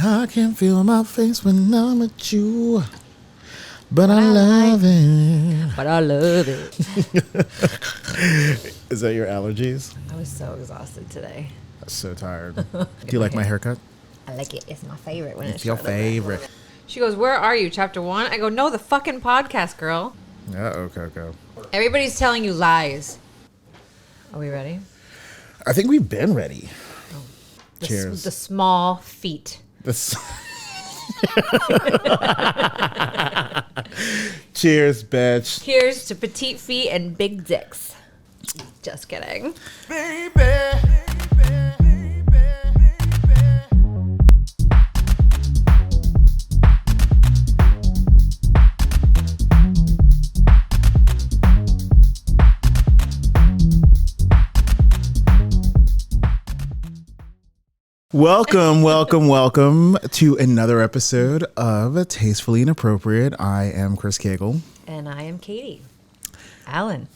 I can feel my face when I'm with you. But I love it. But I love it. Is that your allergies? I was so exhausted today. I'm so tired. Do you like my haircut? I like it. It's my favorite when It's your favorite. She goes, "Where are you? Chapter 1?" I go, "No, the fucking podcast, girl." Uh-oh, Coco. Everybody's telling you lies. Are we ready? I think we've been ready. Cheers. The small feet. Cheers, bitch. Cheers to petite feet and big dicks. Just kidding. Baby. Welcome to another episode of Tastefully Inappropriate. I am Chris Cagle. And I am Katie. Alan.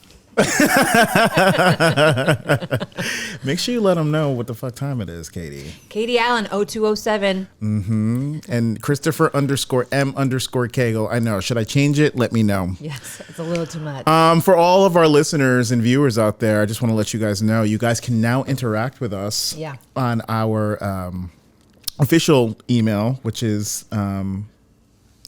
Make sure you let them know what the fuck time it is, Katie. Katie Allen, 0207. And Christopher _M _Cagle. I know. Should I change it? Let me know. Yes, it's a little too much. For all of our listeners and viewers out there, I just want to let you guys know, you guys can now interact with us on our official email, which is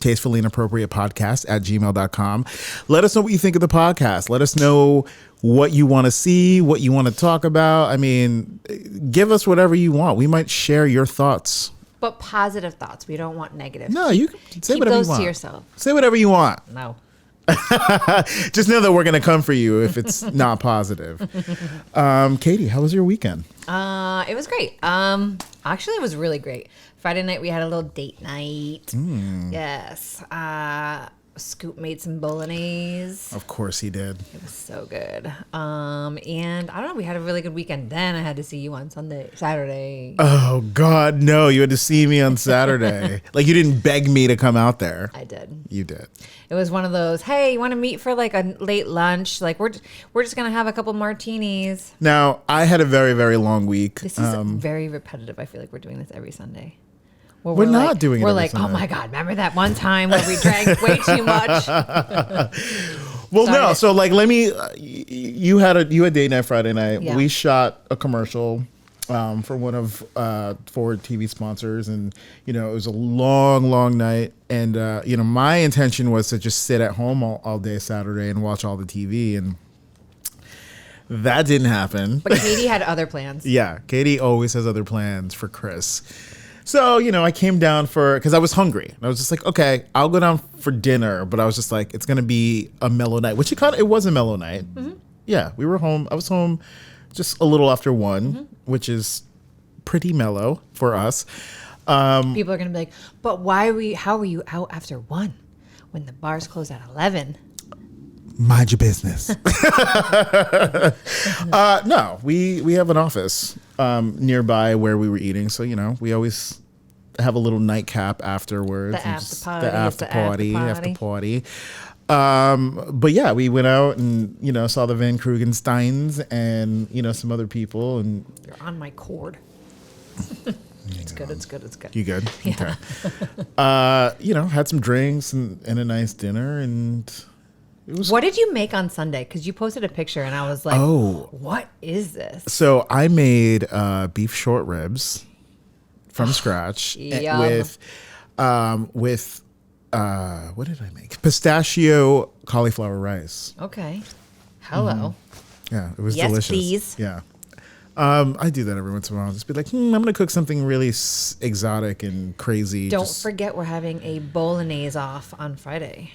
tastefully inappropriate podcast @gmail.com. Let us know what you think of the podcast. Let us know what you want to see, what you want to talk about. I mean, give us whatever you want. We might share your thoughts. But positive thoughts. We don't want negative. No, you can say Keep whatever those you want. to yourself. Say whatever you want. No. Just know that we're going to come for you if it's not positive. Katie, how was your weekend? It was great. Actually, it was really great. Friday night, we had a little date night. Yes. Scoop made some bolognese. Of course he did. It was so good. And I don't know, we had a really good weekend. Then I had to see you on Saturday. Oh, God, no. You had to see me on Saturday. Like, you didn't beg me to come out there. I did. You did. It was one of those, hey, you want to meet for like a late lunch? Like, we're just going to have a couple martinis. Now, I had a very, very long week. This is very repetitive. I feel like we're doing this every Sunday. We're not doing it We're every like, Sunday. Oh my God, remember that one time where we drank way too much? Well, no. So, like, you had date night Friday night. Yeah. We shot a commercial for one of Ford TV sponsors. And, it was a long, long night. And, my intention was to just sit at home all day Saturday and watch all the TV. And that didn't happen. But Katie had other plans. Yeah. Katie always has other plans for Chris. So, I came down because I was hungry. And I was just like, okay, I'll go down for dinner. But I was just like, it's going to be a mellow night, which it was a mellow night. Mm-hmm. Yeah, we were home. I was home just a little after 1, which is pretty mellow for us. People are going to be like, but how were you out after 1 when the bars close at 11? Mind your business. No, we have an office nearby where we were eating. So, we always have a little nightcap afterwards. The after party. But yeah, we went out and, saw the Van Krugensteins and, some other people. And you're on my cord. It's good. You good? Yeah. Okay. Had some drinks and a nice dinner and... What did you make on Sunday? Because you posted a picture and I was like, oh, what is this? So I made beef short ribs from scratch with what did I make? Pistachio cauliflower rice. Okay. Hello. Yeah, it was yes, delicious. Please. Yeah. I do that every once in a while. Just be like, I'm going to cook something really exotic and crazy. Don't forget we're having a bolognese off on Friday.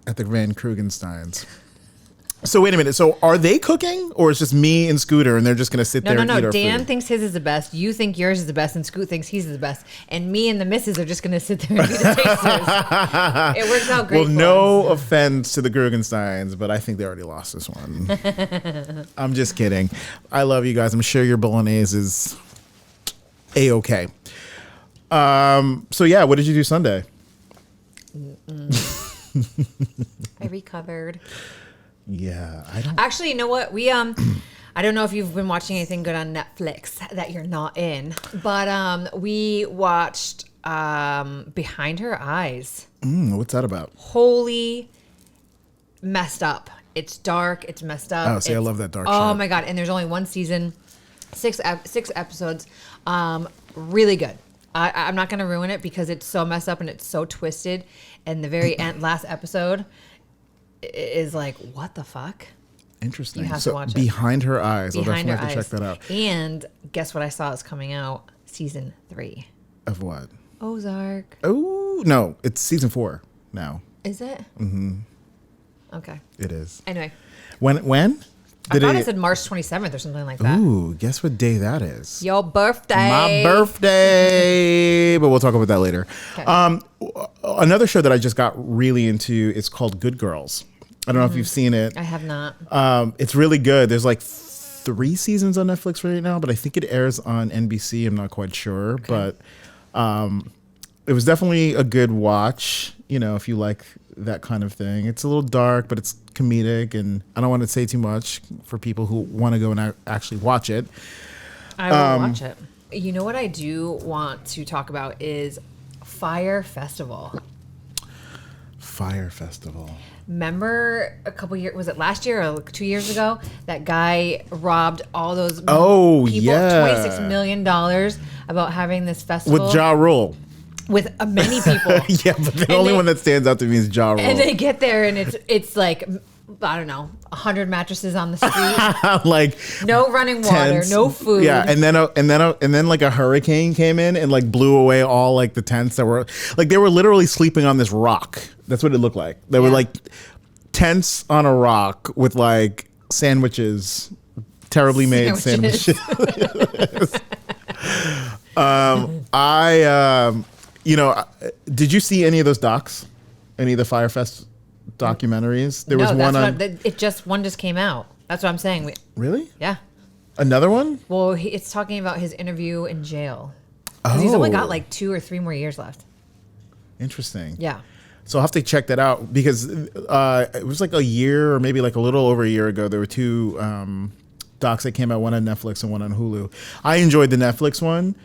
At the Van Krugensteins. So wait a minute. So are they cooking, or it's just me and Scooter, and they're just going to sit there and eat our Dan food? thinks his is the best. You think yours is the best, and Scoot thinks his is the best. And me and the missus are just going to sit there and be the tasters. It works out great. Well, no offense to the Krugensteins, but I think they already lost this one. I'm just kidding. I love you guys. I'm sure your bolognese is A-okay. So yeah, what did you do Sunday? I recovered. Yeah, I don't. Actually, you know what? I don't know if you've been watching anything good on Netflix that you're not in, but we watched Behind Her Eyes. What's that about? Holy messed up. It's dark. It's messed up. Oh, see, I love that dark shit. Oh my God. And there's only one season, six episodes. Really good. I'm not going to ruin it because it's so messed up and it's so twisted. And the very last episode is like, what the fuck? Interesting. You have to watch it. Behind Her Eyes. Behind I'll definitely Her have to Eyes. check that out. And guess what I saw is coming out? Season 3. Of what? Ozark. Oh, no. It's season 4 now. Is it? Mm-hmm. Okay. It is. Anyway. When? I thought it said March 27th or something like that. Ooh, guess what day that is? Your birthday. My birthday. But we'll talk about that later. Okay. Another show that I just got really into is called Good Girls. I don't know if you've seen it. I have not. It's really good. There's like 3 seasons on Netflix right now, but I think it airs on NBC. I'm not quite sure. Okay. But it was definitely a good watch, if you like that kind of thing. It's a little dark, but it's comedic, and I don't want to say too much for people who want to go and actually watch it. I will watch it. You know what I do want to talk about is Fire Festival. Fire Festival. Remember a couple years, was it last year or like 2 years ago? That guy robbed all those people, $26 million about having this festival. With Ja Rule. With many people. Yeah, but the only one that stands out to me is Ja Rule. And they get there and it's like, I don't know, 100 mattresses on the street. Like no running water, tents. no food. Yeah, and then like a hurricane came in and like blew away all like the tents that were like they were literally sleeping on this rock. That's what it looked like. They were like tents on a rock with like sandwiches, terribly made sandwiches. Did you see any of those docs? Any of the Firefest documentaries? There was one on. One just came out. That's what I'm saying. Really? Yeah. Another one? Well, it's talking about his interview in jail. Because he's only got like 2 or 3 more years left. Interesting. Yeah. So I'll have to check that out because it was like a year or maybe like a little over a year ago. There were 2 docs that came out, one on Netflix and one on Hulu. I enjoyed the Netflix one.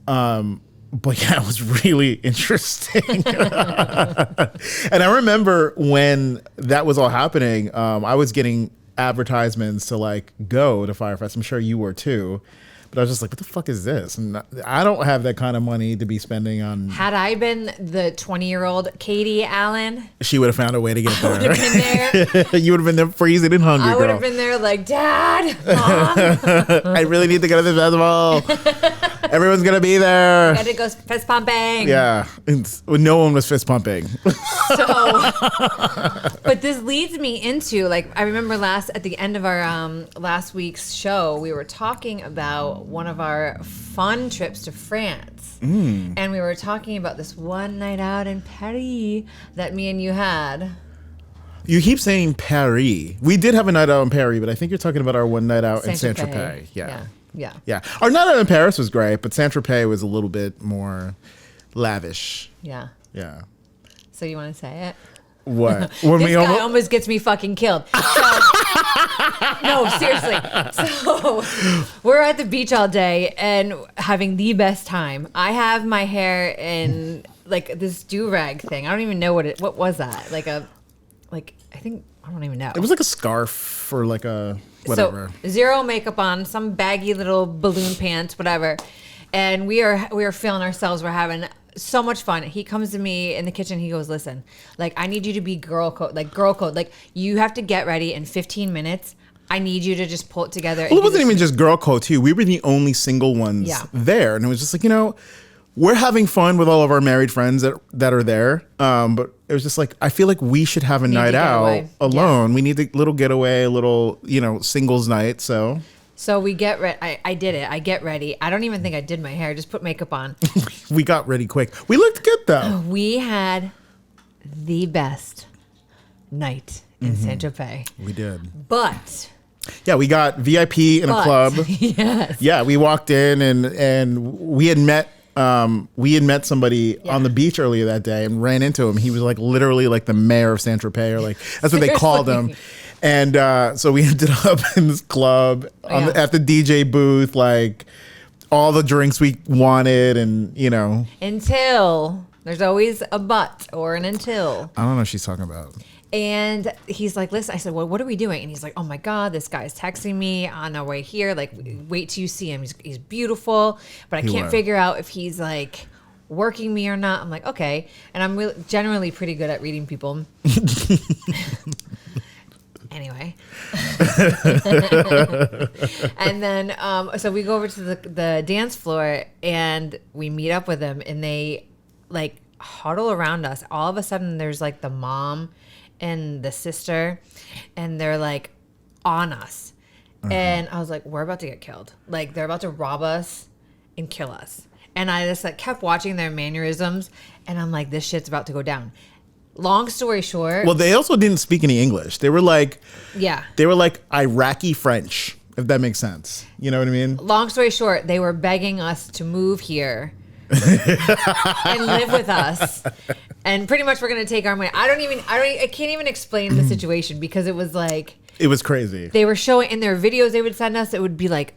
But yeah, it was really interesting. And I remember when that was all happening, I was getting advertisements to like go to Firefest. I'm sure you were too. But I was just like, what the fuck is this? And I don't have that kind of money to be spending on. Had I been the 20-year-old Katie Allen, she would have found a way to get there. I would have been there. You would have been there freezing and hungry, I would have been there like, Dad, Mom. I really need to go to the festival. Everyone's going to be there. Got to go fist pumping. Yeah. No one was fist pumping. So, but this leads me into, like, I remember at the end of our last week's show, we were talking about one of our fun trips to France. And we were talking about this one night out in Paris that me and you had. You keep saying Paris. We did have a night out in Paris, but I think you're talking about our one night out in Saint-Tropez. Saint-Tropez. Yeah. Yeah. Our night out in Paris was great, but Saint-Tropez was a little bit more lavish. Yeah. Yeah. So you want to say it? What? This guy almost gets me fucking killed. So, no, seriously. So we're at the beach all day and having the best time. I have my hair in like this do-rag thing. I don't even know what was that? I don't even know. It was like a scarf or like a whatever. So 0 makeup on, some baggy little balloon pants, whatever. And we are feeling ourselves. We're having so much fun. He comes to me in the kitchen. He goes, listen, like, I need you to be girl code. Like, you have to get ready in 15 minutes. I need you to just pull it together. Well, it wasn't even just girl code, too. We were the only single ones there. And it was just like, we're having fun with all of our married friends that are there. But it was just like, I feel like we should have a night out alone. Yeah. We need a little getaway, a little, singles night. So we get ready. I did it. I get ready. I don't even think I did my hair. I just put makeup on. We got ready quick. We looked good, though. We had the best night in Saint-Tropez. We did. But... yeah, we got VIP in a club. Yes. Yeah, we walked in and we had met somebody on the beach earlier that day and ran into him. He was like literally like the mayor of Saint-Tropez, or like that's what they called him. And so we ended up in this club at the DJ booth, like all the drinks we wanted, and until there's always a but or an until. I don't know what she's talking about. And he's like, listen, I said, well, what are we doing? And he's like, oh my God, this guy's texting me on our way here. Like, wait till you see him. He's beautiful, but I can't figure out if he's like working me or not. I'm like, okay. And I'm generally pretty good at reading people. Anyway. And then, so we go over to the dance floor and we meet up with them, and they like huddle around us. All of a sudden there's like the mom and the sister, and they're like on us. And I was like, we're about to get killed. Like, they're about to rob us and kill us. And I just like kept watching their mannerisms, and I'm like, this shit's about to go down. Long story short. Well, they also didn't speak any English. They were like, Iraqi French, if that makes sense. You know what I mean? Long story short, they were begging us to move here and live with us. And pretty much we're going to take our money. I can't even explain the situation, because it was like, it was crazy. They were showing in their videos they would send us, it would be like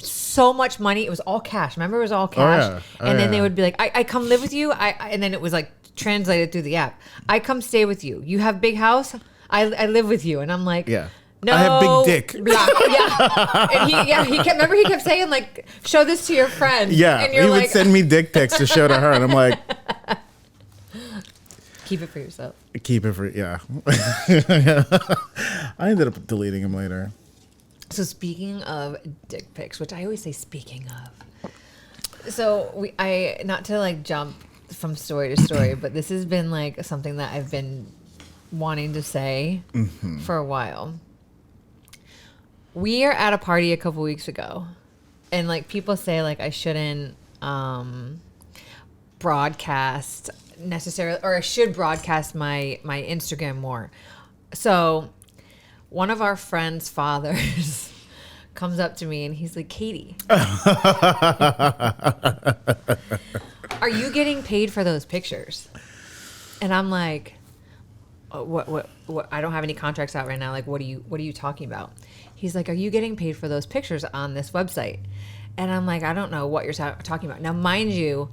so much money. It was all cash. Remember, it was all cash. And then they would be like, I come live with you. And then it was like translated through the app. I come stay with you. You have big house. I live with you. And I'm like, no, I have big dick. And he kept saying like, show this to your friend. Yeah. And he would send me dick pics to show to her. And I'm like, keep it for yourself. Keep it for, I ended up deleting him later. So speaking of dick pics, which I always say speaking of. So I not to like jump from story to story, but this has been like something that I've been wanting to say for a while. We are at a party a couple weeks ago, and like people say like I shouldn't broadcast necessarily, or I should broadcast my Instagram more. So one of our friends' fathers comes up to me and he's like, Katie, are you getting paid for those pictures? And I'm like, what I don't have any contracts out right now. Like, what are you talking about? He's like, are you getting paid for those pictures on this website? And I'm like, I don't know what you're talking about. Now, mind you,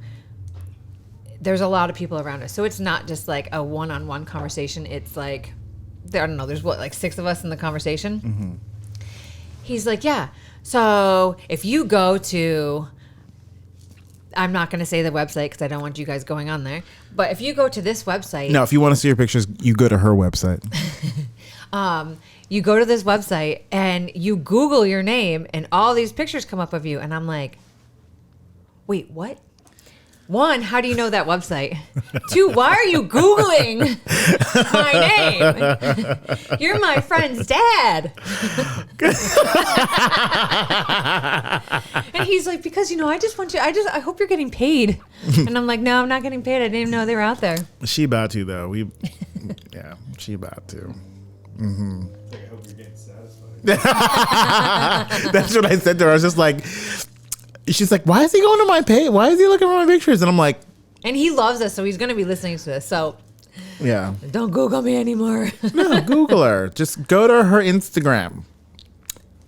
there's a lot of people around us. So it's not just like a one-on-one conversation. It's like, I don't know, there's like 6 of us in the conversation. He's like, yeah. So if you go to, I'm not going to say the website because I don't want you guys going on there. But if you go to this website. No, if you want to see your pictures, you go to her website. You go to this website and you Google your name and all these pictures come up of you. And I'm like, wait, what? 1, how do you know that website? 2, why are you Googling my name? You're my friend's dad. And he's like, because, I just want you, I hope you're getting paid. And I'm like, no, I'm not getting paid. I didn't even know they were out there. She about to, though. She about to. I hope you're getting satisfied. That's what I said to her. I was just like, she's like, why is he going to my page? Why is he looking for my pictures? And I'm like, and he loves us, so he's going to be listening to this. So yeah, don't Google me anymore. No, Google her. Just go to her Instagram,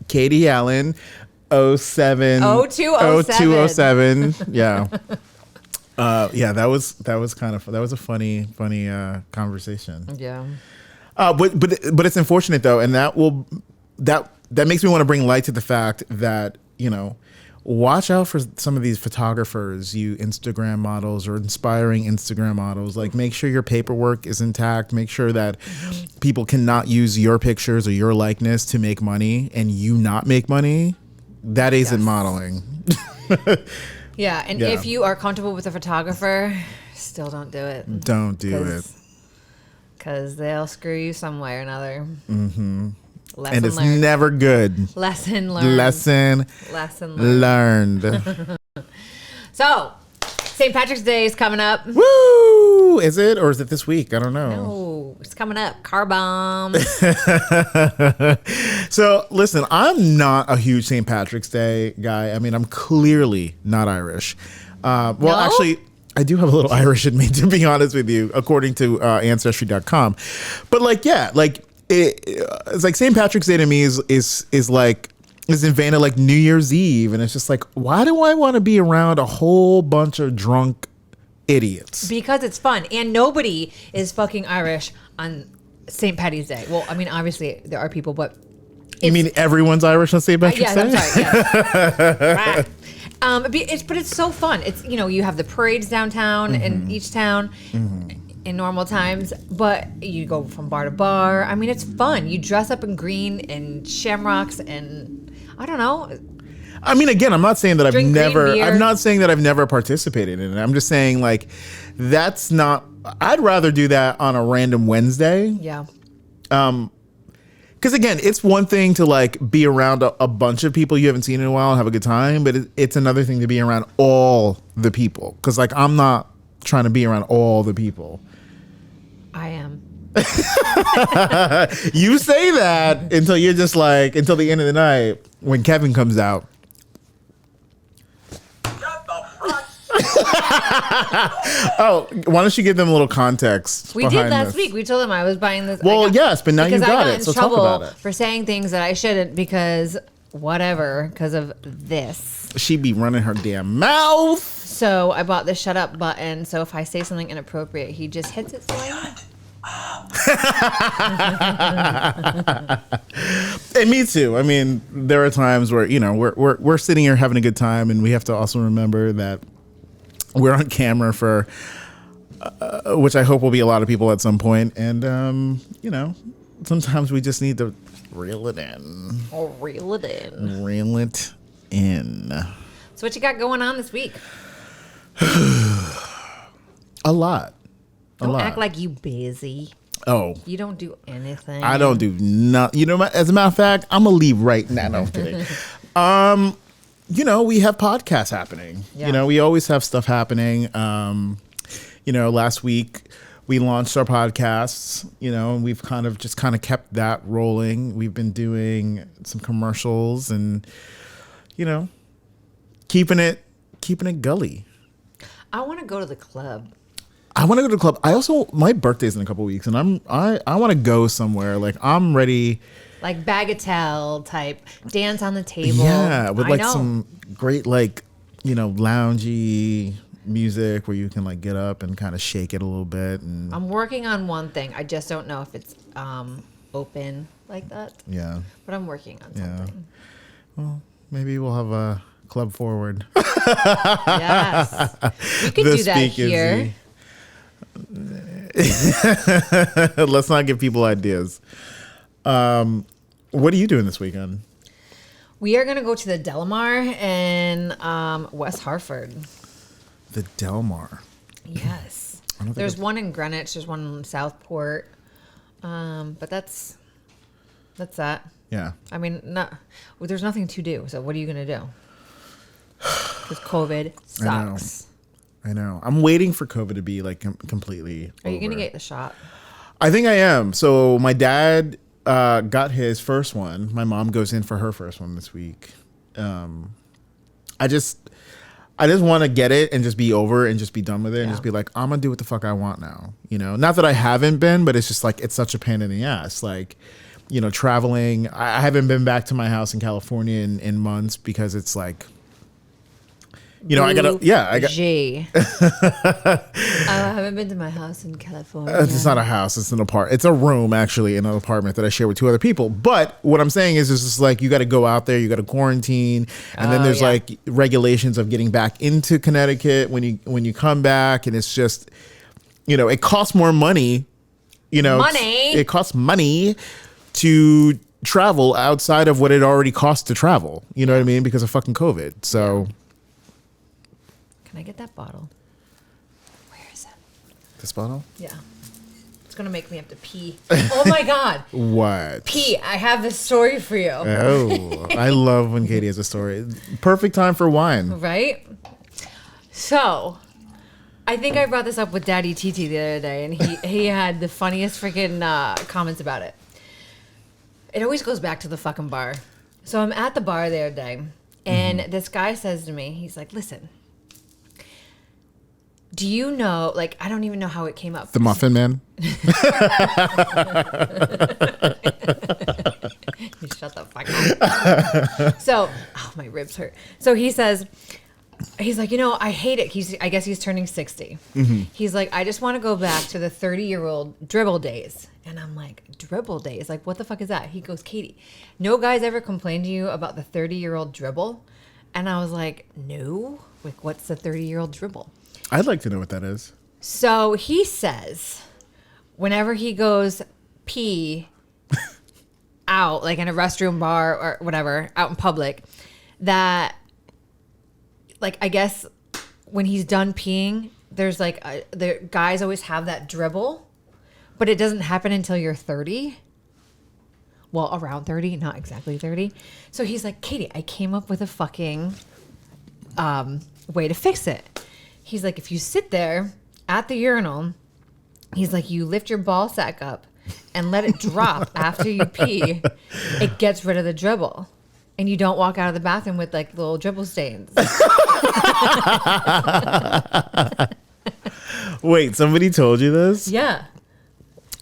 Katie Allen 07 0207. Yeah. That was kind of, that was a funny conversation. Yeah. But it's unfortunate though, and that makes me want to bring light to the fact that, watch out for some of these photographers, you Instagram models or inspiring Instagram models. Like, make sure your paperwork is intact. Make sure that people cannot use your pictures or your likeness to make money and you not make money. That isn't modeling. Yeah, and if you are comfortable with a photographer, still don't do it. Don't do it. Because they'll screw you some way or another. Mm-hmm. Lesson and it's learned. never good. Lesson learned. Lesson learned. So, St. Patrick's Day is coming up. Woo! Is it? Or is it this week? I don't know. No, it's coming up. Car bomb. So, listen, I'm not a huge St. Patrick's Day guy. I mean, I'm clearly not Irish. Actually, I do have a little Irish in me, to be honest with you, according to Ancestry.com. But, it's like St. Patrick's Day to me is in vain of like New Year's Eve, and it's just like, why do I want to be around a whole bunch of drunk idiots? Because it's fun, and nobody is fucking Irish on St. Patty's Day. Well, I mean, obviously there are people, but you mean everyone's Irish on St. Patrick's Day? I'm sorry. Yeah. But it's so fun. It's, you know, you have the parades downtown in each town in normal times, but you go from bar to bar. I mean, it's fun. You dress up in green and shamrocks, and I don't know. I mean, again, I'm not saying that I'm not saying that I've never participated in it. I'm just saying, like, that's not, I'd rather do that on a random Wednesday. Yeah. Because again, it's one thing to like be around a bunch of people you haven't seen in a while and have a good time, but it's another thing to be around all the people. Because like, I'm not trying to be around all the people. I am. You say that until you're just like, until the end of the night when Kevin comes out. Oh, why don't you give them a little context? We did last week. We told them I was buying this. Well, yes, but now you got it. So talk about it. For saying things that I shouldn't because whatever, because of this. She be running her damn mouth. So I bought the shut up button. So if I say something inappropriate, he just hits it. So And me too. I mean, there are times where, you know, we're sitting here having a good time, and we have to also remember that we're on camera for, which I hope will be a lot of people at some point. And, you know, sometimes we just need to reel it in. Oh, reel it in. Reel it in. So what you got going on this week? A lot. Don't act like you busy. Oh. You don't do anything. I don't do nothing. You know, as a matter of fact, I'm going to leave right now. No, I'm kidding. You know, we have podcasts happening. Yeah. You know, we always have stuff happening. You know, last week we launched our podcasts, you know, and we've kind of kept that rolling. We've been doing some commercials and, you know, keeping it gully. I want to go to the club. I want to go to the club. I also, my birthday's in a couple of weeks, and I want to go somewhere. Like, I'm ready. Like bagatelle type, dance on the table. Yeah, with like some great, like, you know, loungy music where you can like get up and kind of shake it a little bit. And I'm working on one thing. I just don't know if it's open like that. Yeah. But I'm working on something. Well, maybe we'll have a club forward. Yes. We could do that here. Let's not give people ideas. What are you doing this weekend? We are going to go to the Delamar in West Hartford. The Delamar. Yes. There's one in Greenwich. There's one in Southport. But that's that. Yeah. I mean, there's nothing to do. So what are you going to do? Because COVID sucks. I know. I'm waiting for COVID to be like completely Are you over. going to get the shot? I think I am. So my dad got his first one. My mom goes in for her first one this week. I just want to get it and just be over and just be done with it and just be like, I'm gonna do what the fuck I want now. You know, not that I haven't been, but it's just like, it's such a pain in the ass. Like, you know, traveling. I haven't been back to my house in California in months because it's like, you know, I haven't been to my house in California. It's not a house. It's an apartment. It's a room, actually, in an apartment that I share with two other people. But what I'm saying is, it's just like, you got to go out there, you got to quarantine. And then there's like regulations of getting back into Connecticut when you come back. And it's just, you know, it costs more money, you know. It costs money to travel outside of what it already costs to travel. You know what I mean? Because of fucking COVID. So... Can I get that bottle? Where is it? This bottle? Yeah. It's going to make me have to pee. Oh my God. What? Pee. I have a story for you. Oh, I love when Katie has a story. Perfect time for wine. Right? So, I think I brought this up with Daddy TT the other day, and he had the funniest freaking comments about it. It always goes back to the fucking bar. So I'm at the bar the other day, and this guy says to me, he's like, listen, Do you know, like, I don't even know how it came up. The Muffin Man? You shut the fuck up. So, oh, my ribs hurt. So he says, he's like, I hate it. I guess he's turning 60. Mm-hmm. He's like, I just want to go back to the 30-year-old dribble days. And I'm like, dribble days? Like, what the fuck is that? He goes, Katie, no guys ever complained to you about the 30-year-old dribble? And I was like, no. Like, what's the 30-year-old dribble? I'd like to know what that is. So he says, whenever he goes pee out, like in a restroom, bar, or whatever, out in public, that, like, I guess when he's done peeing, there's like, the guys always have that dribble, but it doesn't happen until you're 30. Well, around 30, not exactly 30. So he's like, Katie, I came up with a fucking way to fix it. He's like, if you sit there at the urinal, he's like, you lift your ball sack up and let it drop after you pee, it gets rid of the dribble. And you don't walk out of the bathroom with like little dribble stains. Wait, somebody told you this? Yeah.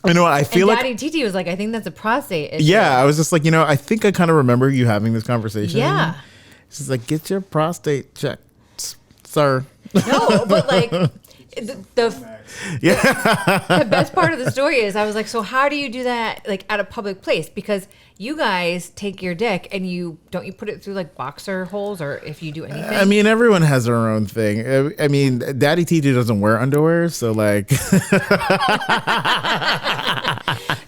I know. I feel and like Daddy Titi was like, I think that's a prostate issue. Yeah, I was just like, I think I kind of remember you having this conversation. Yeah. She's like, get your prostate checked, sir. No, but like the best part of the story is I was like, so how do you do that like at a public place? Because you guys take your dick and you put it through like boxer holes, or if you do anything. I mean, everyone has their own thing. I mean, Daddy TJ doesn't wear underwear, so like.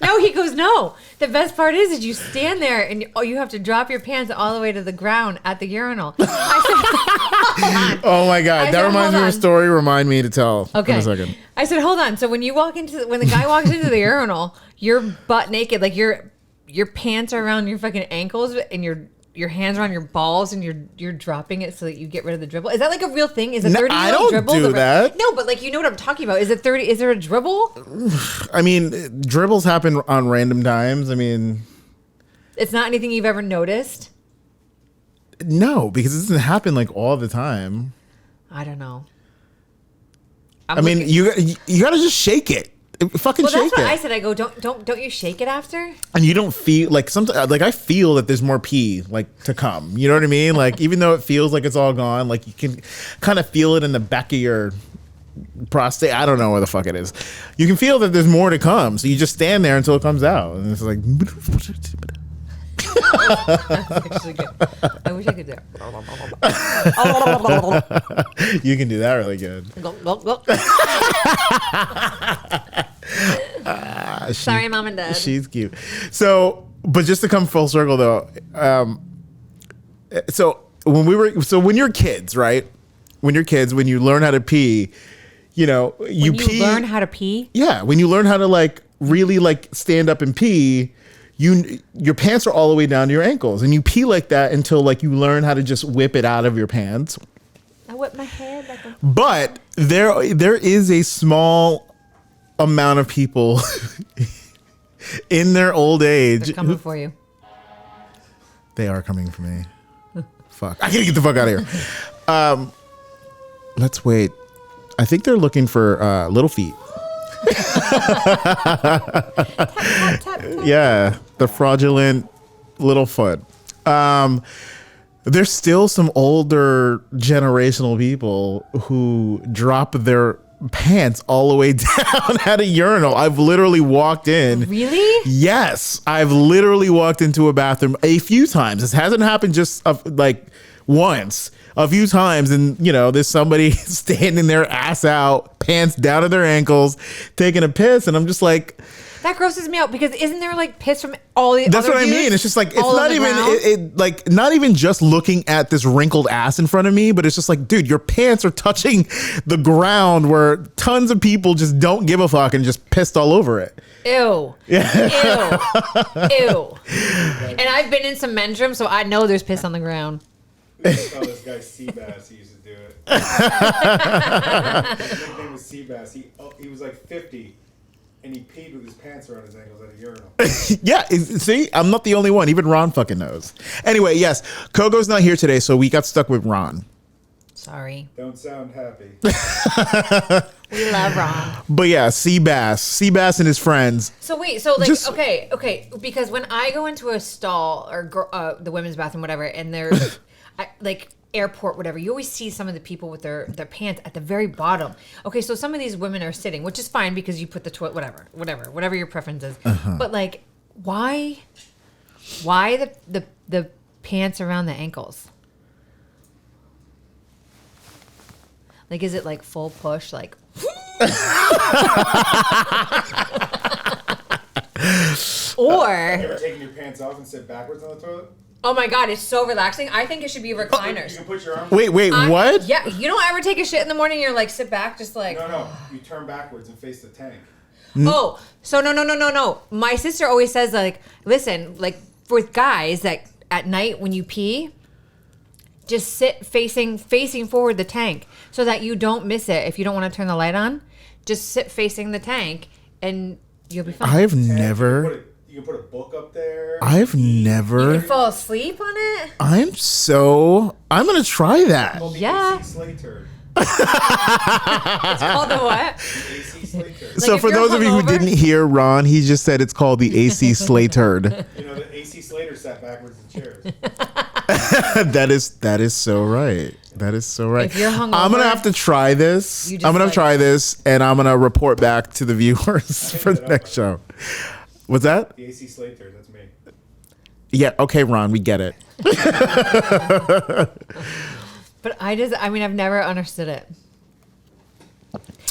No, he goes, no. The best part is you stand there and you have to drop your pants all the way to the ground at the urinal. I said, oh my God. That reminds me of a story. Remind me to tell in a second. I said, hold on. So when the guy walks into the urinal, you're butt naked, like your pants are around your fucking ankles and your hands are on your balls and you're dropping it so that you get rid of the dribble. Is that like a real thing? Is a 30-year-old dribble? I don't do that. No, but like, you know what I'm talking about. Is there a dribble? I mean, dribbles happen on random times. I mean, it's not anything you've ever noticed? No, because it doesn't happen like all the time. I don't know. I mean, you got to just shake it. Fucking shake it. Well, that's what I said. I go, don't you shake it after? And you don't feel like sometimes, like I feel that there's more pee like to come. You know what I mean? Like even though it feels like it's all gone, like you can kind of feel it in the back of your prostate. I don't know where the fuck it is. You can feel that there's more to come, so you just stand there until it comes out, and it's like. That's actually good. I wish I could do it. You can do that really good. Sorry, Mom and Dad. She's cute. So, but just to come full circle though, so when you're kids, right? When you learn how to pee, you learn how to pee? Yeah, when you learn how to like really like stand up and pee, your pants are all the way down to your ankles, and you pee like that until like you learn how to just whip it out of your pants. I whip my head. But there is a small amount of people in their old age. They're coming for you. They are coming for me. Fuck. I gotta get the fuck out of here. Let's wait. I think they're looking for little feet. Tap, tap, tap. Yeah, the fraudulent little foot. There's still some older generational people who drop their pants all the way down at a urinal. I've literally walked in. Really? Yes, I've literally walked into a bathroom a few times. This hasn't happened just like once. A few times, and there's somebody standing there ass out, pants down to their ankles, taking a piss, and I'm just like, that grosses me out, because isn't there like piss from all the that's other what I dudes mean. It's just like, it's all not over even the ground? like not even just looking at this wrinkled ass in front of me, but it's just like, dude, your pants are touching the ground where tons of people just don't give a fuck and just pissed all over it. Ew. Yeah. Ew. And I've been in some men's rooms, so I know there's piss on the ground. This guy Seabass, he used to do it. His nickname was Seabass. He was like 50, and he peed with his pants around his ankles at a urinal. Yeah, see, I'm not the only one. Even Ron fucking knows. Anyway, yes, Coco's not here today, so we got stuck with Ron. Sorry. Don't sound happy. We love Ron. But yeah, Seabass and his friends. So wait, so like, okay, because when I go into a stall or the women's bathroom, whatever, and there's like airport, whatever, you always see some of the people with their pants at the very bottom. Okay, so some of these women are sitting, which is fine because you put the toilet, whatever your preference is. But like, why the pants around the ankles? Like, is it like full push? Like, or Have you ever taken your pants off and sit backwards on the toilet? oh my god, it's so relaxing. I think it should be recliners. You can put your arms. Wait, what? Yeah, you don't ever take a shit in the morning. You're like sit back, just like No. You turn backwards and face the tank. Oh, so no. My sister always says like, listen, like with guys that at night when you pee, just sit facing forward the tank so that you don't miss it. If you don't want to turn the light on, just sit facing the tank and you'll be fine. I've never. You can put a book up there. I've never. You can fall asleep on it. I'm gonna try that. Called the Yeah. AC sleigh turd. It's called the what? The AC sleigh turd. So if for you're those of you who hungover- didn't hear Ron, he just said it's called the AC sleigh turd. You know, the AC Slater sat backwards in chairs. That is so right. That is so right. If you're hungover, I'm gonna have to try this. you just I'm gonna like- try this, and I'm gonna report back to the viewers for the next show. What's that? The AC sleigh turd, that's me. Yeah. Okay, Ron, we get it. But I've never understood it.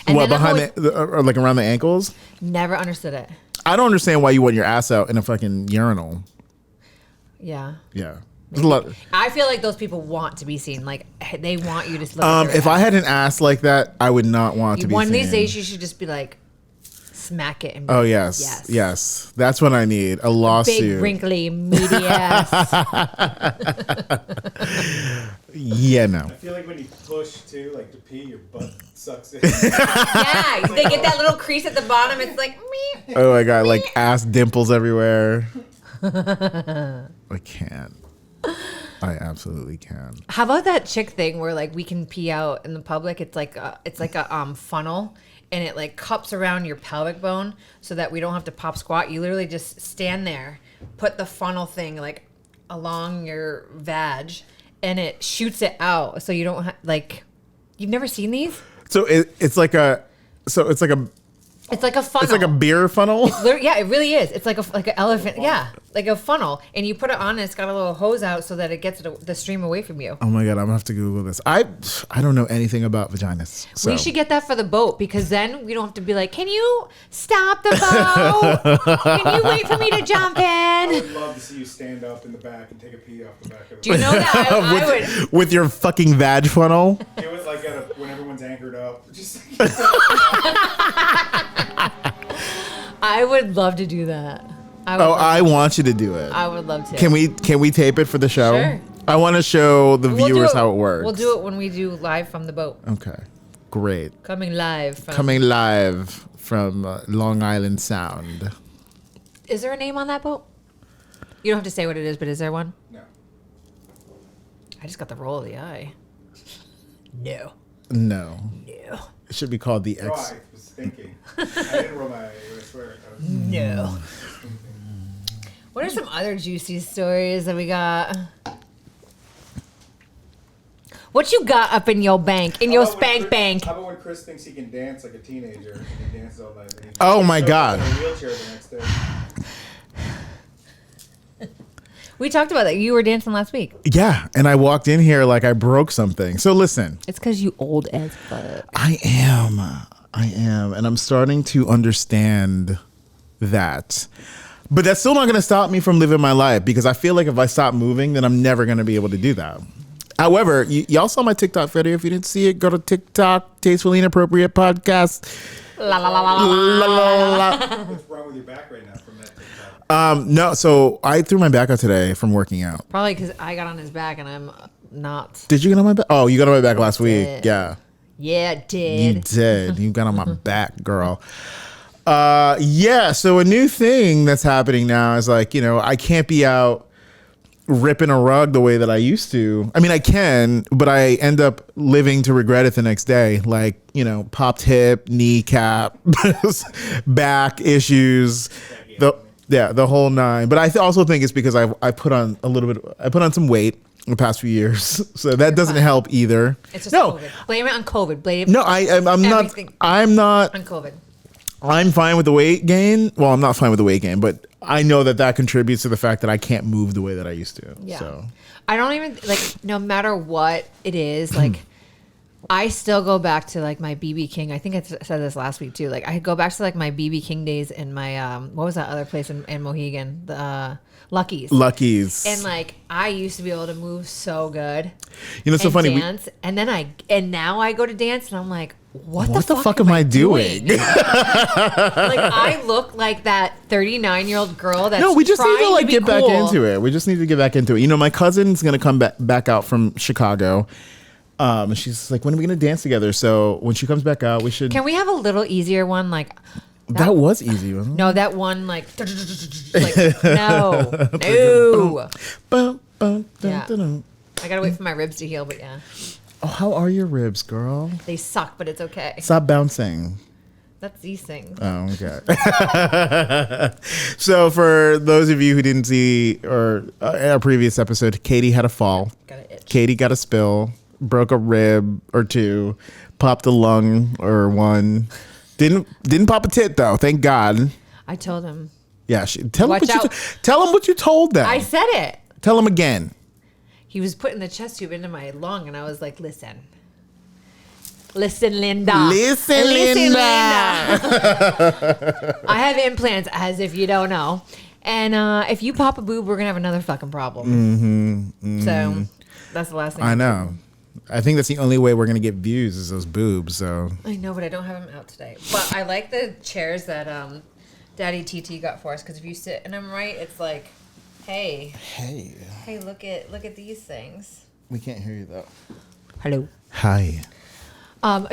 And What then I'm behind always- or like around the ankles? Never understood it. I don't understand why you want your ass out in a fucking urinal. Yeah. Yeah. There's a lot. I feel like those people want to be seen. Like they want you to look at their If I ass. had an ass like that, I would not want to be One of seen. these days you should just be like smack it and be Oh like, yes. That's what I need. A lawsuit. Big wrinkly meaty ass. Yeah, no. I feel like when you push too, like to pee, your butt sucks in. Yeah, they get that little crease at the bottom. It's like me. Oh my god, like ass dimples everywhere. I can't. I absolutely can. How about that chick thing where like we can pee out in the public? It's like a funnel, and it like cups around your pelvic bone so that we don't have to pop squat. You literally just stand there, put the funnel thing like along your vag, and it shoots it out. So you don't like. You've never seen these? So it's like a funnel. It's like a funnel. It's like a beer funnel. Yeah, it really is. It's like an elephant. Yeah, like a funnel, and you put it on, and it's got a little hose out so that it gets the stream away from you. Oh my god, I'm gonna have to Google this. I don't know anything about vaginas. So. We should get that for the boat because then we don't have to be like, can you stop the boat? Can you wait for me to jump I in? would love to see you stand up in the back and take a pee off the back of the Do you know that I would? With your fucking vag funnel. Do it like when everyone's anchored up. Just I would love to do that. I want you to do it. I would love to. Can we tape it for the show? Sure. I want to show the We'll do viewers how it works. We'll do it when we do live from the boat. Okay, great. Coming live. Coming live from Long Island Sound. Is there a name on that boat? You don't have to say what it is, but is there one? no. I just got the roll of the eye. No. No, No. it should be called the No, X. I was thinking. I didn't roll my eye, I swear. I was No. What are some other juicy stories that we got? What you got up in your bank, in your How about when spank Chris- bank? How about when Chris thinks he can dance like a teenager and he dances all night? And he Oh my shows up God. in a wheelchair the next day. We talked about that. You were dancing last week. Yeah, and I walked in here like I broke something. So listen, It's because you old as fuck. I am, and I'm starting to understand that. But that's still not going to stop me from living my life because I feel like if I stop moving, then I'm never going to be able to do that. However, y'all saw my TikTok video. If you didn't see it, go to TikTok, Tastefully Inappropriate Podcast. La la la la la. La, la, la. What's wrong with your back right now from that TikTok? No, so I threw my back out today from working out. Probably because I got on his back and I'm not. Did you get on my back? Oh, you got on my back last week. did. Yeah. Yeah, it You did. did. You got on my back, girl. Yeah, so a new thing that's happening now is like, I can't be out ripping a rug the way that I used to. I mean, I can, but I end up living to regret it the next day. Like, you know, popped hip, kneecap, back issues, the whole nine. But I also think it's because I put on some weight in the past few years, so that doesn't help either. It's just COVID. Blame it on COVID. I'm not on COVID. I'm fine with the weight gain. Well, I'm not fine with the weight gain, but I know that contributes to the fact that I can't move the way that I used to. Yeah. So I don't even no matter what it is, I still go back to my BB King. I think I said this last week too. I go back to my BB King days in my what was that other place in Mohegan? The Lucky's. And I used to be able to move so good. You know, it's so funny. Dance, and now I go to dance and I'm like, what the fuck am I doing? I look like that 39-year-old girl that's we just need to get cool. back into it. We just need to get back into it. You know, my cousin's gonna come back out from Chicago. And she's like, when are we gonna dance together? So when she comes back out, we should. Can we have a little easier one? That was easy, wasn't it? No, that one no. Yeah. I gotta wait for my ribs to heal, but yeah. Oh, how are your ribs, girl? They suck, but it's okay. Stop bouncing. That's these things. Oh, okay. So for those of you who didn't see our previous episode, Katie had a fall. Got an itch. Katie got a spill, broke a rib or two, popped a lung or one. Didn't pop a tit though, thank God. I told him. Yeah, tell him what you told them. I said it. Tell him again. He was putting the chest tube into my lung, and I was like, listen, Linda. Listen, Linda. I have implants, as if you don't know. And if you pop a boob, we're going to have another fucking problem. Mm-hmm. So that's the last thing. I know. I think that's the only way we're going to get views is those boobs. So I know, but I don't have them out today. But I like the chairs that Daddy TT got for us, because if you sit in them right, it's like, hey, look at these things. We can't hear you though. Hello. Hi.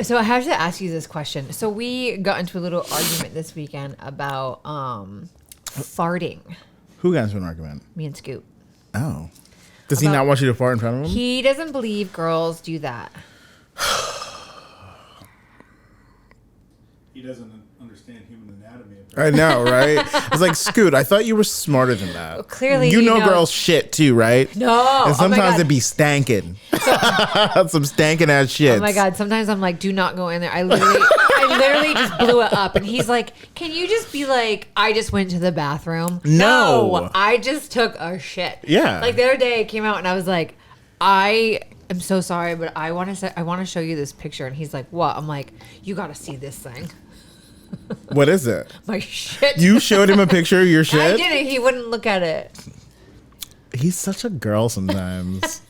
So I have to ask you this question. So we got into a little argument this weekend about farting. Who got into an argument? Me and Scoot. Oh. Does he not want you to fart in front of him? He doesn't believe girls do that. He doesn't understand human anatomy. I know, right? I was like, Scoot, I thought you were smarter than that. Well, clearly, you know girls shit too, right? No. And sometimes it be stanking. Some stanking ass shit. Oh my God. Sometimes I'm like, do not go in there. I literally just blew it up. And he's like, can you just be like, I just went to the bathroom? No. I just took a shit. Yeah. Like the other day it came out and I was like, I am so sorry, but I want to show you this picture. And he's like, what? I'm like, you got to see this thing. What is it? My shit. You showed him a picture of your shit? I didn't. He wouldn't look at it. He's such a girl sometimes.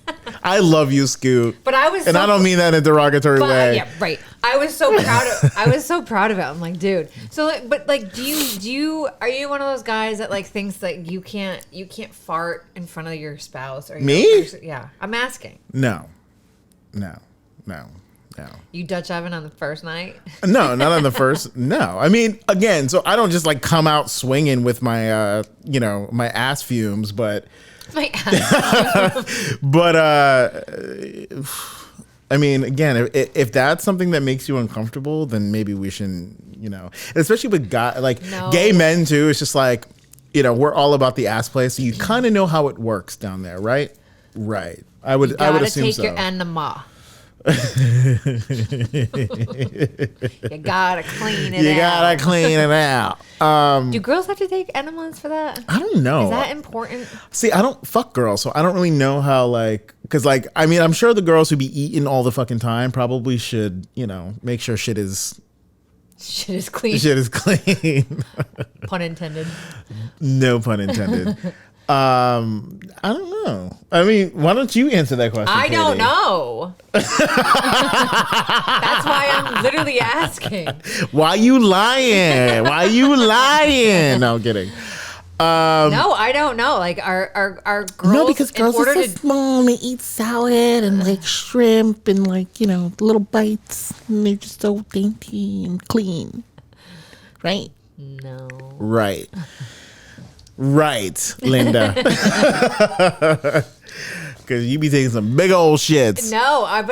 I love you, Scoot. But I was, and I don't mean that in a derogatory way. Yeah, right. I was so proud of it. I'm like, dude. So, do you? Are you one of those guys that thinks that you can't fart in front of your spouse or me? Yeah, I'm asking. No. You Dutch oven on the first night? No, not on the first. No, I mean, again, so I don't just come out swinging with my, my ass fumes, but. My ass. But I mean, again, if that's something that makes you uncomfortable, then maybe we shouldn't, especially with gay men too. It's just we're all about the ass play, so you kind of know how it works down there, right? Right. I would assume so. You gotta take your enema. You gotta clean it out. Do girls have to take enemas for that? I don't know. Is that important? See, I don't fuck girls, so I don't really know how because I mean, I'm sure the girls who be eating all the fucking time probably should, make sure shit is clean. Shit is clean. Pun intended. No pun intended. I don't know. I mean, why don't you answer that question? I don't know. That's why I'm literally asking. Why you lying? No, I'm kidding. No, I don't know. Our girls. No, because girls are so small and they eat salad and shrimp and little bites and they're just so dainty and clean, right? No. Right. Right, Linda. Because you be taking some big old shits. No, I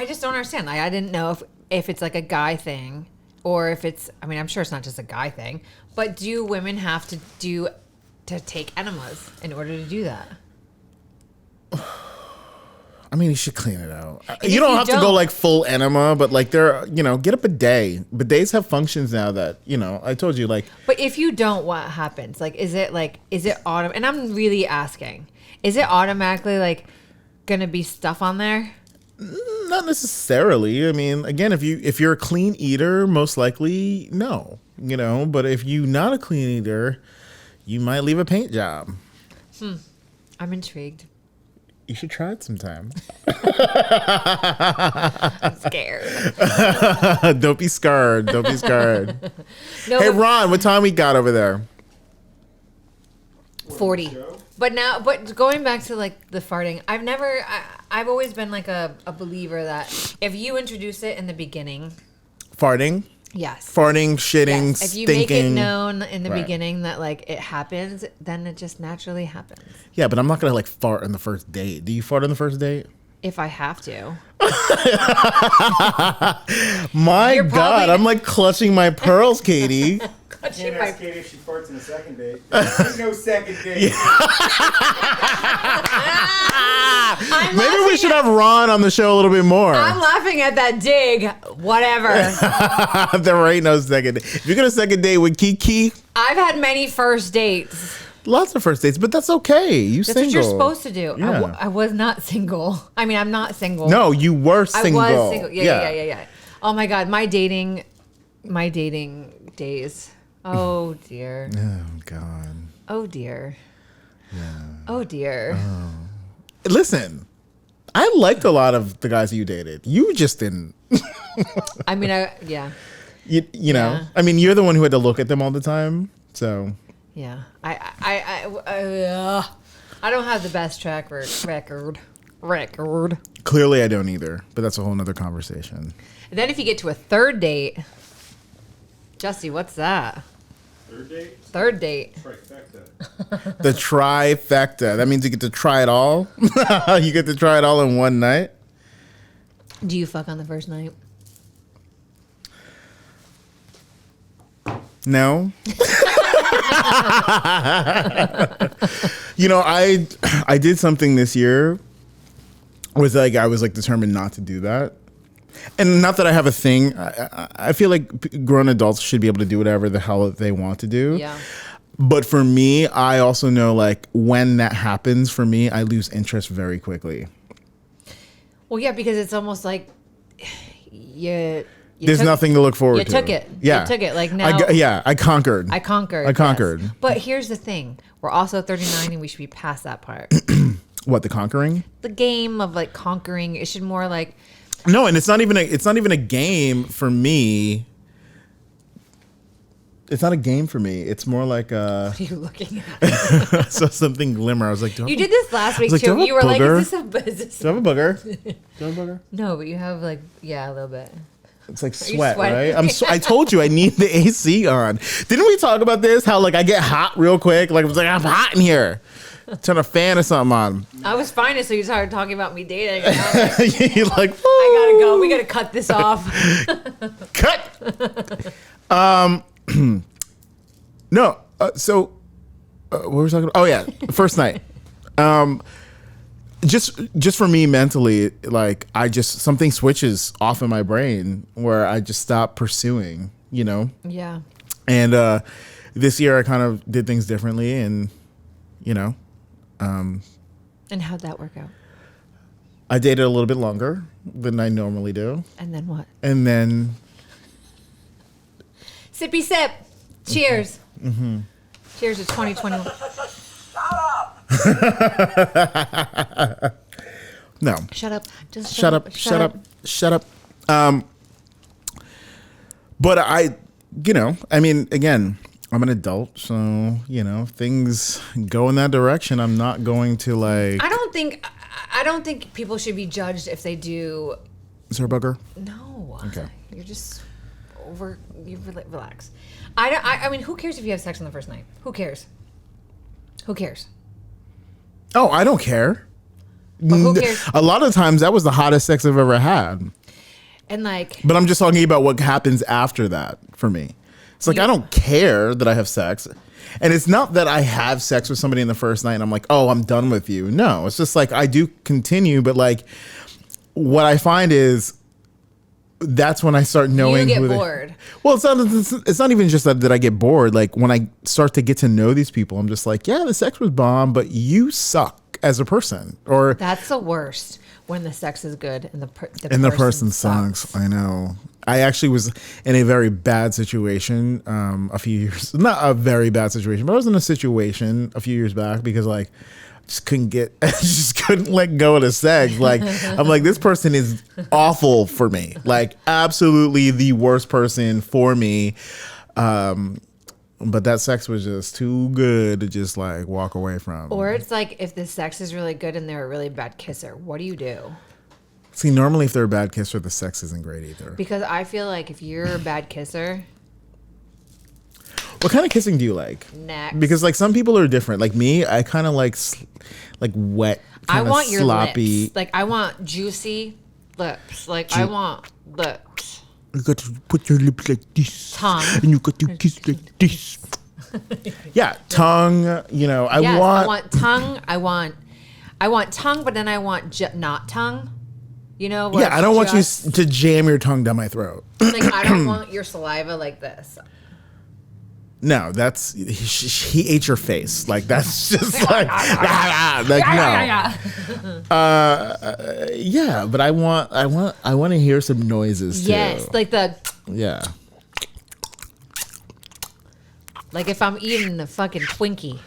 just don't understand. Like, I didn't know if it's like a guy thing or if it's, I mean, I'm sure it's not just a guy thing, but do women have to take enemas in order to do that? I mean, you should clean it out. You don't have to go like full enema, but like get a bidet. Bidets have functions now that, I told you like. But if you don't, what happens? Like, is it autumn? And I'm really asking, is it automatically like going to be stuff on there? Not necessarily. I mean, again, if you're a clean eater, most likely no, but if you're not a clean eater, you might leave a paint job. I'm intrigued. You should try it sometime. I'm scared. Don't be scared. Don't be scared. No, hey, Ron, what time we got over there? 40. But going back to like the farting, I've always been like a believer that if you introduce it in the beginning. Farting? Yes. Farting, shitting, yes. If you stinking. make it known in the beginning that like it happens, then it just naturally happens. Yeah, but I'm not going to like fart on the first date. Do you fart on the first date? If I have to. My God, I'm like clutching my pearls, Katie. Can't ask Katie if she farts in a second date. There's no second date. Maybe we should have Ron on the show a little bit more. I'm laughing at that dig. Whatever. There ain't no second date. If you're going to second date with Kiki. I've had many first dates. Lots of first dates, but that's okay. That's what you're supposed to do. Yeah. I was not single. I mean, I'm not single. No, you were single. I was single. Yeah. Oh my God, my dating days. Oh dear. Oh God. Oh dear. Yeah. Oh dear. Listen, I liked a lot of the guys you dated. You just didn't. I mean, yeah. You know. I mean, you're the one who had to look at them all the time. So. Yeah. I don't have the best track record. Clearly, I don't either. But that's a whole nother conversation. And then if you get to a third date, Justy, what's that? Third date? Third date. Trifecta. The trifecta. That means you get to try it all. You get to try it all in one night. Do you fuck on the first night? No. I did something this year. I was determined not to do that. And not that I have a thing. I feel like grown adults should be able to do whatever the hell they want to do. Yeah. But for me, I also know like when that happens for me, I lose interest very quickly. Well, yeah, because it's almost like there's nothing to look forward to. You took it. Yeah. You took it. Like now. I conquered. I conquered. Yes. But here's the thing. We're also 39 and we should be past that part. What, the conquering? The game of like conquering. It should more like. No, and it's not even a game for me. It's not a game for me. It's more like What are you looking at? I saw something glimmer. I was like, you did this last week like, too. You were like, is this do I have a booger? Do I have a booger? No, but you have like, yeah, a little bit. It's like sweat, sweating? right? I told you I need the AC on. Didn't we talk about this? How like I get hot real quick. Like I was like, I'm hot in here. Turn a fan or something on. I was fine until you started talking about me dating. And I was like, You're like, I gotta go. We gotta cut this off. Cut. No. So, what were we talking about? Oh yeah, first night. Just for me mentally, like something switches off in my brain where I just stop pursuing. Yeah. And this year I kind of did things differently, and And how'd that work out? I dated a little bit longer than I normally do. And then what? And then Sippy sip. Cheers. Mm-hmm. Cheers to 2021. no. Shut up. Just Shut up. But I mean, again, I'm an adult, so, if things go in that direction, I'm not going to like. I don't think people should be judged if they do. Is there a booger? No. Okay. You're just relax. I mean, who cares if you have sex on the first night? Who cares? Who cares? Oh, I don't care. But who cares? A lot of times that was the hottest sex I've ever had. And like, but I'm just talking about what happens after that for me. It's like, I don't care that I have sex. And it's not that I have sex with somebody in the first night and I'm like, oh, I'm done with you. No, it's just like I do continue. But like what I find is that's when I start knowing you get bored. Well, it's not even just that I get bored. Like when I start to get to know these people, I'm just like, yeah, the sex was bomb, but you suck as a person. Or that's the worst. When the sex is good and the person sucks. I know. I actually was in a very bad situation a few years. Not a very bad situation, but I was in a situation a few years back because like I just couldn't let go of the sex. Like I'm like, this person is awful for me. Like absolutely the worst person for me. But that sex was just too good to just like walk away from. Or it's like if the sex is really good and they're a really bad kisser, what do you do? See, normally if they're a bad kisser, the sex isn't great either. Because I feel like if you're a bad kisser. What kind of kissing do you like? Next. Because like some people are different. Like me, I kind of like wet, I want your sloppy. lips. Like I want juicy lips. Like I want lips. You got to put your lips like this. Tongue. And you got to kiss like this. Yeah, tongue. You know, I want tongue. I want tongue, but then I want not tongue. You know? Yeah, I don't want you to jam your tongue down my throat. Like I don't want your saliva like this. No, that's he ate your face. Like that's just like no. Yeah, but I want to hear some noises too. Yes, like yeah. Like if I'm eating a fucking Twinkie.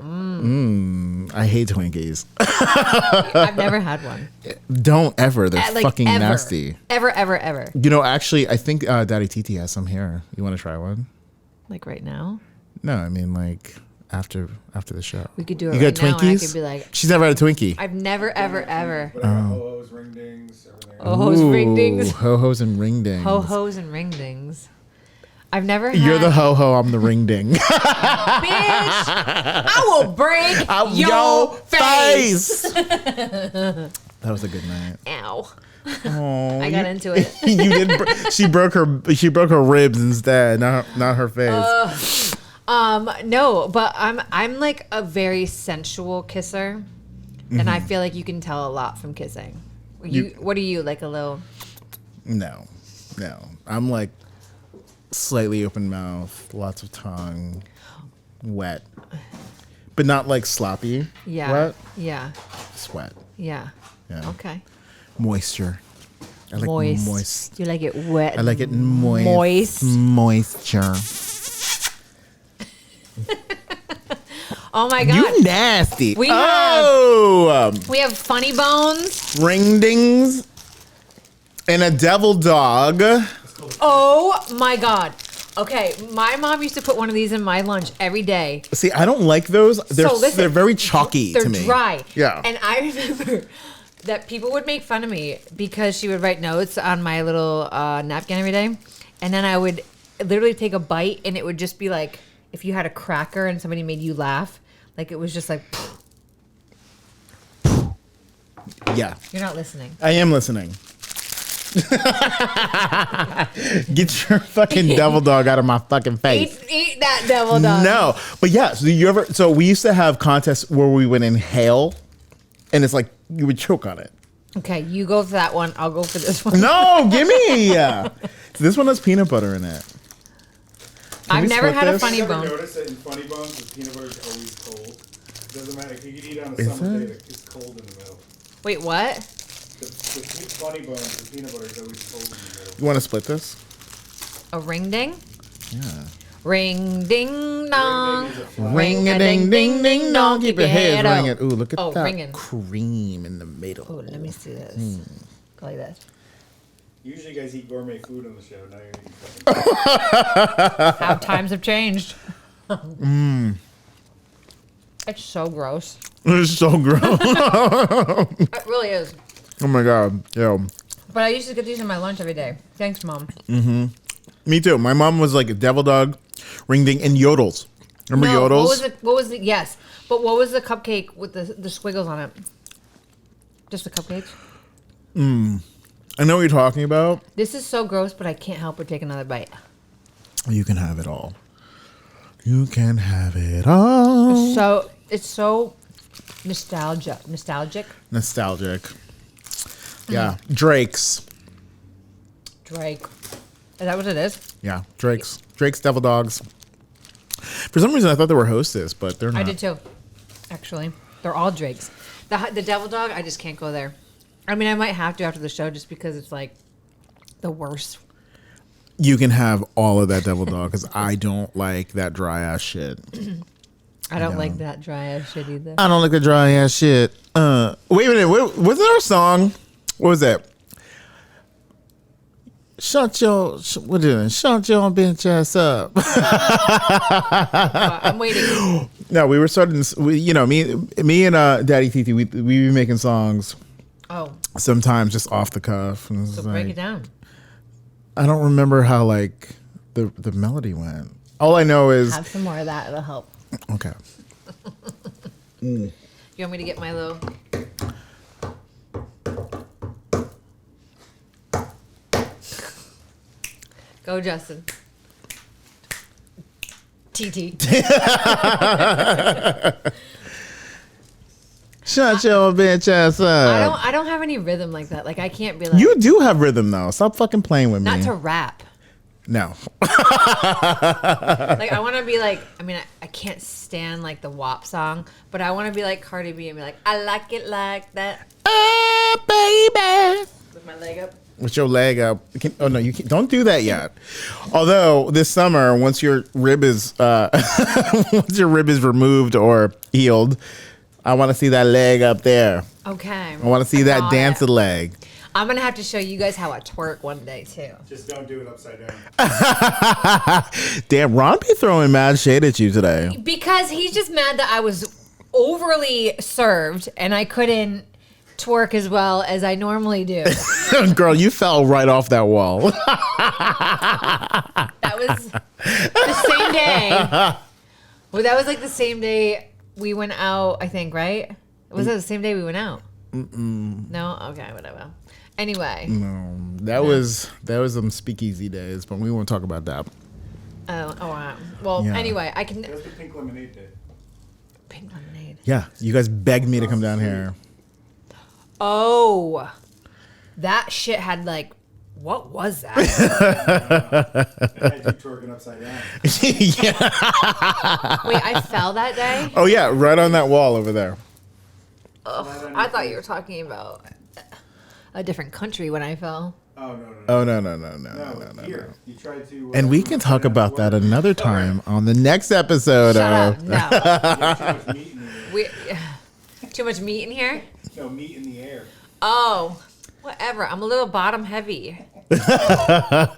I hate Twinkies. I've never had one. Don't ever. They're like fucking ever. nasty. Ever. You know, actually, I think Daddy Titi has some here. You want to try one? Like right now? No, I mean like after the show. We could do it you right got now. Twinkies? And I could be like, she's never had a Twinkie. I've never, ever. Ho-hos, ring dings, everything. Ho-hos, ring dings. Ho-hos and ring dings. Ho-hos and ring dings. I've never had. You're the ho-ho, I'm the ring ding. Bitch, I will break your face. That was a good night. Ow. Oh, I got into it. You did. She broke her ribs instead, not her face. No, but I'm like a very sensual kisser, and I feel like you can tell a lot from kissing. What are you, like a little? No, I'm like slightly open mouth, lots of tongue, wet, but not like sloppy. Yeah. Wet. Yeah. Sweat. Yeah. Yeah. Okay. Moisture. I like moist. You like it wet. I like it moist. Moisture. Oh my god. You nasty. We have funny bones, ring dings, and a devil dog. Oh my god. Okay, my mom used to put one of these in my lunch every day. See, I don't like those. They're very chalky to me. They're dry. Yeah. And I remember that people would make fun of me because she would write notes on my little napkin every day. And then I would literally take a bite and it would just be like if you had a cracker and somebody made you laugh. Like it was just like. Yeah. You're not listening. I am listening. Get your fucking devil dog out of my fucking face. Eat that devil dog. No. But yeah, so we used to have contests where we would inhale and it's like you would choke on it. Okay, you go for that one. I'll go for this one. No, gimme. So this one has peanut butter in it. I've never had a funny I've bone. never noticed that in funny bones, the peanut butter is always cold. It doesn't matter. You can eat it on a summer day. It's cold in the middle. Wait, what? The funny bones, the peanut butter is always cold in the middle. You want to split this? A ring ding? Yeah. Ring ding dong. Ring a ding ding ding dong. Keep your head up. ringing. Ooh, look at that ringing. cream in the middle. Oh, let me see this. Go like this. Usually you guys eat gourmet food on the show. Now you're eating fucking How times have changed. It's so gross. It's so gross. It really is. Oh my god. Yo. But I used to get these in my lunch every day. Thanks, Mom. Me too. My mom was like a devil dog, ring ding, and yodels. Remember no, Yodels? What was the yes? But what was the cupcake with the squiggles on it? Just the cupcakes. I know what you're talking about. This is so gross, but I can't help but take another bite. You can have it all. You can have it all. It's so nostalgic. Yeah, Drake's. Drake. Is that what it is? Yeah, Drake's Devil Dogs. For some reason, I thought they were Hostess, but they're not. I did too. Actually, they're all Drake's. The Devil Dog, I just can't go there. I mean, I might have to after the show just because it's like the worst. You can have all of that Devil Dog because I don't like that dry ass shit. I don't like that dry ass shit either. I don't like the dry ass shit. Wait a minute. Was there a song? What was that? Shut your bitch ass up. I'm waiting. No, we were starting. Me and Daddy Titi, we be making songs. Oh, Sometimes just off the cuff. so break it down. I don't remember how like the melody went. All I know is Have some more of that. It'll help. okay. You want me to get Milo? Go, Justin. TT. Shut your bitch ass up. I don't have any rhythm like that. Like I can't be like. You do have rhythm though. Stop fucking playing with me. Not to rap. No. Like I want to be like. I mean, I can't stand like the WAP song, but I want to be like Cardi B and be like, I like it like that. Baby. With my leg up. With your leg up. Oh no, you can't, don't do that yet. Although this summer, once your rib is removed or healed, I want to see that leg up there. Okay. I want to see that dancing leg. I'm gonna have to show you guys how I twerk one day too. Just don't do it upside down. Damn, Ron be throwing mad shade at you today. Because he's just mad that I was overly served and I couldn't twerk as well as I normally do. Girl, you fell right off that wall. That was the same day. Well, that was like the same day we went out, I think, right? Was that the same day we went out? No? Okay, whatever. Anyway. No, that was some speakeasy days, but we won't talk about that. Oh, wow. Well, Yeah. anyway, I can. That was the pink lemonade day. Pink lemonade. Yeah, you guys begged me to come down here. Oh, that shit had like, what was that? I had you twerking upside down. Yeah. Wait, I fell that day? Oh yeah, right on that wall over there. Ugh, I thought you were talking about a different country when I fell. Oh no. Oh no. No, here. You tried to. And we can talk about that another time on the next episode Shut of. up. No. Too much meat in the air. Too much meat in here? No, meat in the air. Oh, whatever. I'm a little bottom heavy. A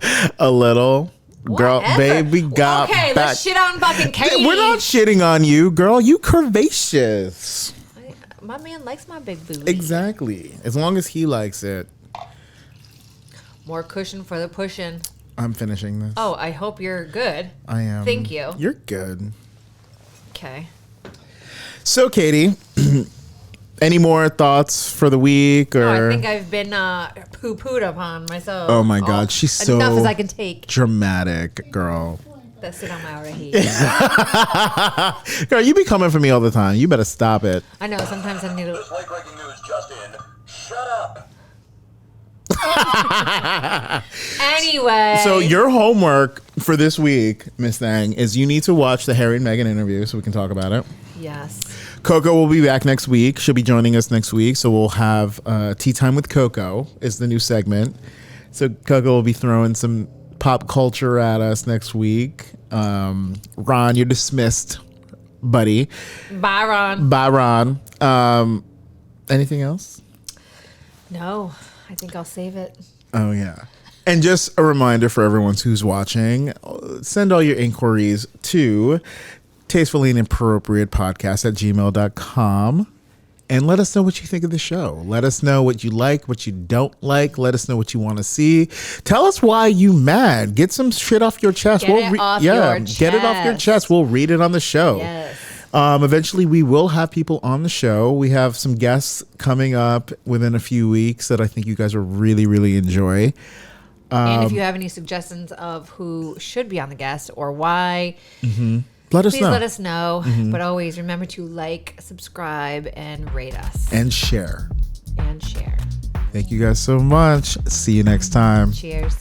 little. Girl, Whatever. baby got Okay, back. let's shit on fucking Katie. We're not shitting on you, girl. You curvaceous. My man likes my big booty. Exactly. As long as he likes it. More cushion for the pushing. I'm finishing this. Oh, I hope you're good. I am. Thank you. You're good. Okay. So, Katie, any more thoughts for the week? Or Oh, I think I've been poo-pooed upon myself. Oh my God, she's so enough as I can take. dramatic, girl. That's it on my already. Girl, you be coming for me all the time. You better stop it. I know. Sometimes I need to. This late breaking news just in. Shut up. Anyway. So your homework for this week, Miss Thang, is you need to watch the Harry and Meghan interview so we can talk about it. Yes. Coco will be back next week. She'll be joining us next week. So we'll have Tea Time with Coco is the new segment. So Coco will be throwing some pop culture at us next week. Ron, you're dismissed, buddy. Bye, Ron. Bye, Ron. Anything else? No, I think I'll save it. Oh, yeah. And just a reminder for everyone who's watching, send all your inquiries to tastefully inappropriate podcast@gmail.com. and let us know what you think of the show. Let us know what you like, what you don't like. Let us know what you want to see. Tell us why you mad. Get some shit off your chest. Get it off your get it off your chest. We'll read it on the show. Yes. Eventually, we will have people on the show. We have some guests coming up within a few weeks that I think you guys will really, really enjoy. And if you have any suggestions of who should be on the guest or why, let us please know. let us know. But always remember to like, subscribe, and rate us. And share. And share. Thank you guys so much. See you next time. Cheers.